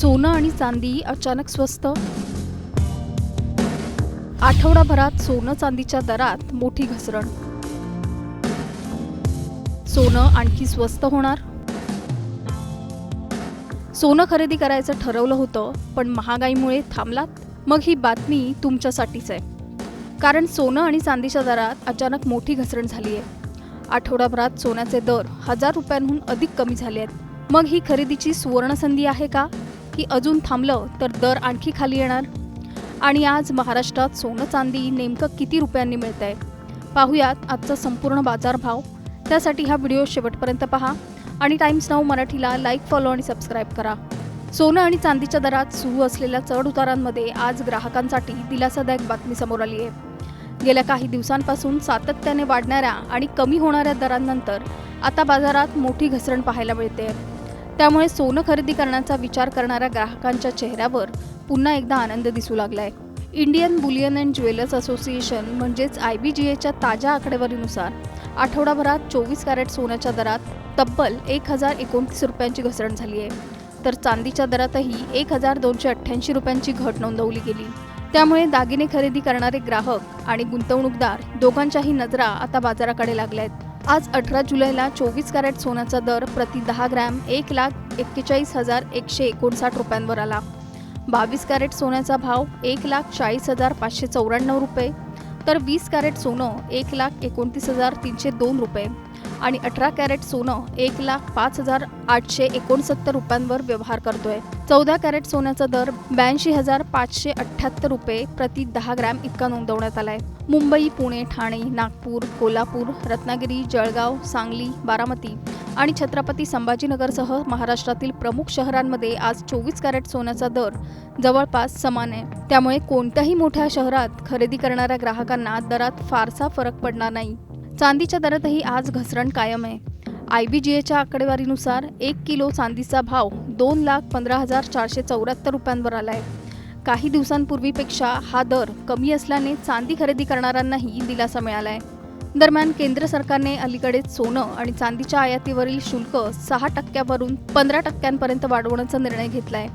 सोनं आणि चांदी अचानक स्वस्त. आठवडाभरात सोनं चांदीच्या दरात मोठी घसरण. सोनं आणखी स्वस्त होणार. सोनं खरेदी करायचं ठरवलं होतं, पण महागाईमुळे थांबलात? मग ही बातमी तुमच्यासाठीच आहे. कारण सोनं आणि चांदीच्या दरात अचानक मोठी घसरण झाली आहे. आठवडाभरात सोन्याचे दर 1000 रुपयांहून अधिक कमी झाले आहेत. मग ही खरेदीची सुवर्णसंधी आहे का, की अजून थांबलं तर दर आणखी खाली येणार? आणि आज महाराष्ट्रात सोनं चांदी नेमकं किती रुपयांनी मिळतंय, पाहूयात आजचा संपूर्ण बाजारभाव. त्यासाठी हा व्हिडिओ शेवटपर्यंत पहा आणि टाइम्स नाऊ मराठीला लाईक, फॉलो आणि सबस्क्राईब करा. सोनं आणि चांदीच्या दरात सुरू असलेल्या चढउतारांमध्ये आज ग्राहकांसाठी दिलासादायक बातमी समोर आली आहे. गेल्या काही दिवसांपासून सातत्याने वाढणाऱ्या आणि कमी होणाऱ्या दरांनंतर आता बाजारात मोठी घसरण पाहायला मिळते. त्यामुळे सोनं खरेदी करण्याचा विचार करणाऱ्या ग्राहकांच्या चेहऱ्यावर पुन्हा एकदा आनंद दिसू लागलाय. Indian Boolean and jewellers association म्हणजेच IBGAच्या ताज्या आकडेवारीनुसार आठवडाभरात 24 कॅरेट सोन्याच्या दरात तब्बल 1029 रुपयांची घसरण झाली आहे. तर चांदीच्या दरातही 1288 रुपयांची घट नोंदवली गेली. त्यामुळे दागिने खरेदी करणारे ग्राहक आणि गुंतवणूकदार दोघांच्याही नजरा आता बाजाराकडे लागल्या आहेत. आज 18 जुलैला 24 कॅरेट सोन्याचा दर प्रति 10 ग्रॅम 1,41,159 रुपयांवर आला. 22 कॅरेट सोन्याचा भाव 1,40,594 रुपये, तर 20 कॅरेट सोनं 1,29,302 रुपये आणि 18 कॅरेट सोनं 1,05,869 रुपयांवर व्यवहार करतोय. 14 कॅरेट सोन्याचा दर 82,578 रुपये प्रति 10 ग्रॅम इतका नोंदवण्यात आलाय. मुंबई, पुणे, ठाणे, नागपूर, कोल्हापूर, रत्नागिरी, जळगाव, सांगली, बारामती आणि छत्रपती संभाजीनगरसह महाराष्ट्रातील प्रमुख शहरांमध्ये आज 24 कॅरेट सोन्याचा दर जवळपास समान आहे. त्यामुळे कोणत्याही मोठ्या शहरात खरेदी करणाऱ्या ग्राहकांना दरात फारसा फरक पडणार नाही. चांदीच्या दरातही आज घसरण कायम आहे. IBGAच्या आकडेवारीनुसार 1 किलो चांदीचा भाव 2,15,474 रुपयांवर आलाय. काही दिवसांपूर्वीपेक्षा हा दर कमी असल्याने चांदी खरेदी करणाऱ्यांनाही दिलासा मिळालाय. दरम्यान केंद्र सरकारने अलीकडेच सोनं आणि चांदीच्या आयातीवरील शुल्क 6% 15% वाढवण्याचा निर्णय घेतलाय.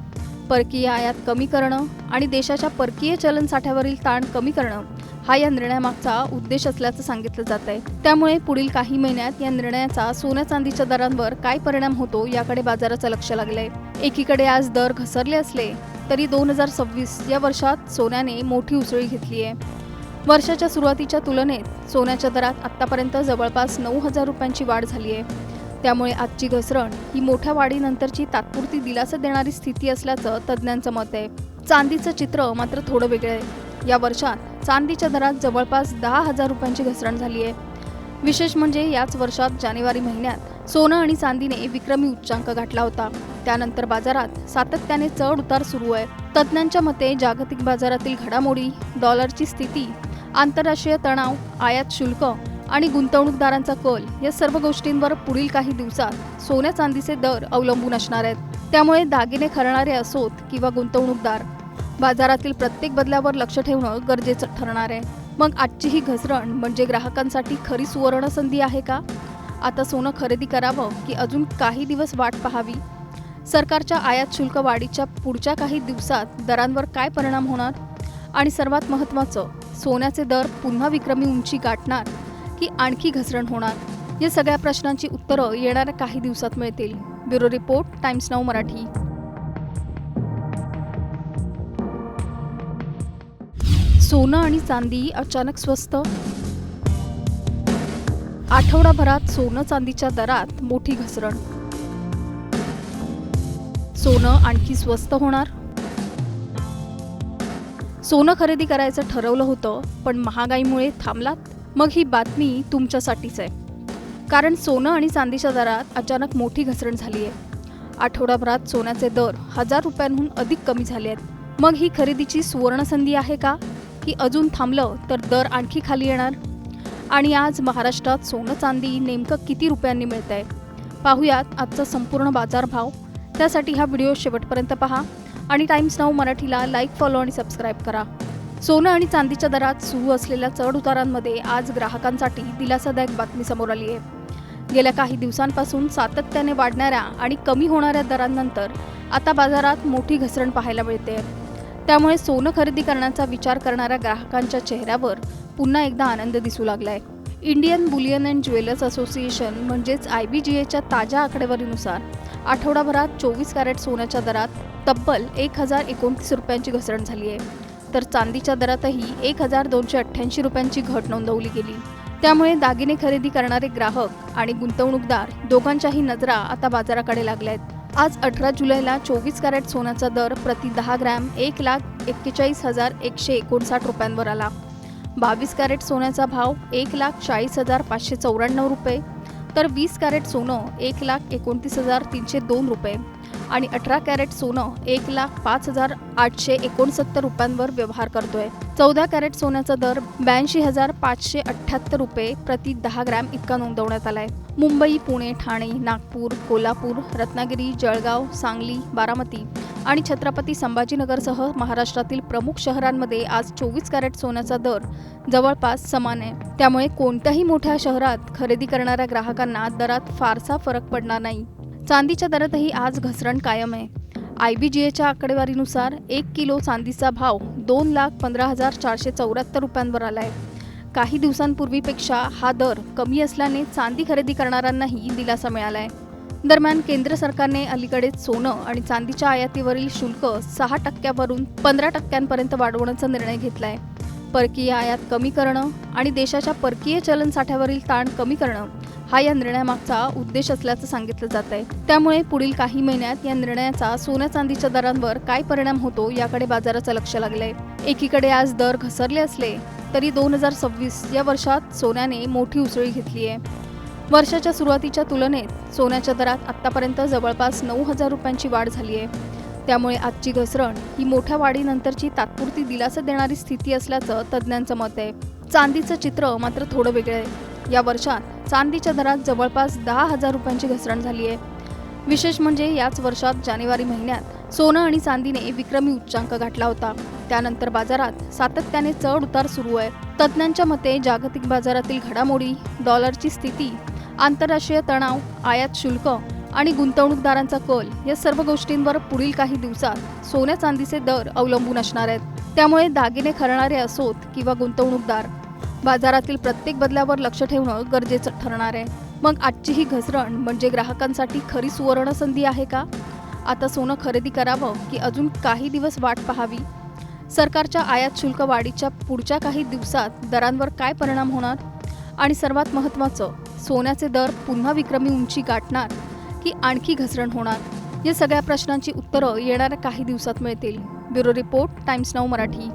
परकीय आयात कमी करणं आणि देशाच्या परकीय चलन साठ्यावरील ताण कमी करणं हा या निर्णयामागचा उद्देश असल्याचं सांगितलं जात आहे. त्यामुळे पुढील काही महिन्यात या निर्णयाचा सोन्या चांदीच्या दरांवर काय परिणाम होतो याकडे बाजाराचं लक्ष लागलंय. एकीकडे आज दर घसरले असले तरी 2026 या वर्षात सोन्याने मोठी उसळी घेतली आहे. वर्षाच्या सुरुवातीच्या तुलनेत सोन्याच्या दरात आतापर्यंत जवळपास 9,000 रुपयांची वाढ झाली आहे. त्यामुळे आजची घसरण ही मोठ्या वाढीनंतरची तात्पुरती दिलासा देणारी स्थिती असल्याचं तज्ज्ञांचं मत आहे. चांदीचं चित्र मात्र थोडं वेगळं आहे. या वर्षात चांदीच्या दरात जवळपास 10,000 रुपयांची घसरण झाली आहे. विशेष म्हणजे याच वर्षात जानेवारी महिन्यात सोनं आणि चांदीने विक्रमी उच्चांक गाठला होता. त्यानंतर बाजारात सातत्याने चढ उतार सुरू आहे. तज्ज्ञांच्या मते जागतिक बाजारातील घडामोडी, डॉलरची स्थिती, आंतरराष्ट्रीय तणाव, आयात शुल्क आणि गुंतवणूकदारांचा कल या सर्व गोष्टींवर पुढील काही दिवसात सोन्या चांदीचे दर अवलंबून असणार आहेत. त्यामुळे दागिने खरेदणारे असोत किंवा गुंतवणूकदार, बाजारातील प्रत्येक बदलावर लक्ष ठेवणं गरजेचं ठरणार आहे. मग आजची ही घसरण म्हणजे ग्राहकांसाठी खरी सुवर्ण संधी आहे का? आता सोनं खरेदी करावं की अजून काही दिवस वाट पाहावी? सरकारच्या आयात शुल्क वाढीच्या पुढच्या काही दिवसात दरांवर काय परिणाम होणार? आणि सर्वात महत्त्वाचं, सोन्याचे दर पुन्हा विक्रमी उंची गाठणार की आणखी घसरण होणार? या सगळ्या प्रश्नांची उत्तरं येणाऱ्या काही दिवसात मिळतील. Bureau report, times now Marathi. सोनं आणि चांदी अचानक स्वस्त. आठवडाभरात सोनं चांदीच्या दरात मोठी घसरण. सोनं आणखी स्वस्त होणार. सोनं खरेदी करायचं ठरवलं होतं, पण महागाईमुळे थांबलात? मग ही बातमी तुमच्यासाठीच आहे. कारण सोनं आणि चांदीच्या दरात अचानक मोठी घसरण झाली आहे. आठवडाभरात सोन्याचे दर 1000 रुपयांहून अधिक कमी झाले आहेत. मग ही खरेदीची सुवर्णसंधी आहे का, की अजून थांबलं तर दर आणखी खाली येणार? आणि आज महाराष्ट्रात सोनं चांदी नेमकं किती रुपयांनी मिळतंय, पाहूयात आजचा संपूर्ण बाजारभाव. त्यासाठी हा व्हिडिओ शेवटपर्यंत पहा आणि टाइम्स नाऊ मराठीला लाईक, फॉलो आणि सबस्क्राईब करा. सोनं आणि चांदीच्या दरात सुरू असलेल्या चढउतारांमध्ये आज ग्राहकांसाठी दिलासादायक बातमी समोर आली आहे. गेल्या काही दिवसांपासून सातत्याने वाढणाऱ्या आणि कमी होणाऱ्या दरांनंतर आता बाजारात मोठी घसरण पाहायला मिळते. त्यामुळे सोनं खरेदी करण्याचा विचार करणाऱ्या ग्राहकांच्या चेहऱ्यावर पुन्हा एकदा आनंद दिसू लागलाय. Indian Boolean and jewellers association म्हणजेच IBGAच्या ताज्या आकडेवारीनुसार आठवडाभरात 24 कॅरेट सोन्याच्या दरात तब्बल 1029 रुपयांची घसरण झाली आहे, तर चांदीच्या दरातही 1288 रुपयांची घट नोंदवली गेली. त्यामुळे दागिने खरेदी करणारे ग्राहक आणि गुंतवणूकदार दोघांच्याही नजरा आता बाजाराकडे लागल्या आहेत. आज 18 जुलैला 24 कॅरेट सोन्याचा दर प्रति 10 ग्रॅम 1,41,159 रुपयांवर आला. 22 कॅरेट सोन्याचा भाव 1,40,594 रुपये, तर 20 कॅरेट सोनं 1,29,302 रुपये आणि 18 कॅरेट सोनं 1,05,869 रुपयांवर व्यवहार करतोय. 14 कॅरेट सोन्याचा दर 82,578 रुपये प्रति 10 ग्रॅम इतका नोंदवण्यात आलाय. मुंबई, पुणे, ठाणे, नागपूर, कोल्हापूर, रत्नागिरी, जळगाव, सांगली, बारामती आणि छत्रपती संभाजीनगरसह महाराष्ट्रातील प्रमुख शहरांमध्ये आज 24 कॅरेट सोन्याचा दर जवळपास समान आहे. त्यामुळे कोणत्याही मोठ्या शहरात खरेदी करणाऱ्या ग्राहकांना दरात फारसा फरक पडणार नाही. चांदीच्या दरातही आज घसरण कायम आहे. IBGAच्या आकडेवारीनुसार 1 किलो चांदीचा भाव 2,15,474 रुपयांवर आलाय. काही दिवसांपूर्वीपेक्षा हा दर कमी असल्याने चांदी खरेदी करणाऱ्यांनाही दिलासा मिळालाय. दरम्यान केंद्र सरकारने अलीकडेच सोनं आणि चांदीच्या आयातीवरील शुल्क 6% 15% वाढवण्याचा निर्णय घेतलाय. परकीय आयात कमी करणं आणि देशाच्या परकीय चलन साठ्यावरील ताण कमी करणं हा या निर्णयामागचा उद्देश असल्याचं सांगितलं जात आहे. त्यामुळे पुढील काही महिन्यात या निर्णयाचा सोन्या चांदीच्या दरांवर काय परिणाम होतो याकडे बाजाराचं लक्ष लागलंय. एकीकडे आज दर घसरले असले तरी 2026 या वर्षात सोन्याने मोठी उसळी घेतली आहे. वर्षाच्या सुरुवातीच्या तुलनेत सोन्याच्या दरात आतापर्यंत जवळपास 9,000 रुपयांची वाढ झाली आहे. त्यामुळे आजची घसरण ही मोठ्या वाढीनंतरची तात्पुरती दिलासा देणारी स्थिती असल्याचं तज्ज्ञांचं मत आहे. चांदीचं चित्र मात्र थोडं वेगळं आहे. या वर्षात चांदीच्या दरात जवळपास 10,000 रुपयांची घसरण झाली आहे. विशेष म्हणजे याच वर्षात जानेवारी महिन्यात सोनं आणि चांदीने विक्रमी उच्चांक गाठला होता. त्यानंतर बाजारात सातत्याने चढ उतार सुरू आहे. तज्ज्ञांच्या मते जागतिक बाजारातील घडामोडी, डॉलरची स्थिती, आंतरराष्ट्रीय तणाव, आयात शुल्क आणि गुंतवणूकदारांचा कल या सर्व गोष्टींवर पुढील काही दिवसात सोन्या चांदीचे दर अवलंबून असणार आहेत. त्यामुळे दागिने खरेदणारे असोत किंवा गुंतवणूकदार बाजारातील प्रत्येक बदलावर लक्ष ठेवणं गरजेचं ठरणार आहे. मग आजची ही घसरण म्हणजे ग्राहकांसाठी खरी सुवर्ण संधी आहे का? आता सोनं खरेदी करावं की अजून काही दिवस वाट पाहावी? सरकारच्या आयात शुल्क वाढीच्या पुढच्या काही दिवसात दरांवर काय परिणाम होणार? आणि सर्वात महत्त्वाचं, सोन्याचे दर पुन्हा विक्रमी उंची गाठणार की आणखी घसरण होणार? या सगळ्या प्रश्नांची उत्तरं येणाऱ्या काही दिवसात मिळतील. Bureau report, times now Marathi.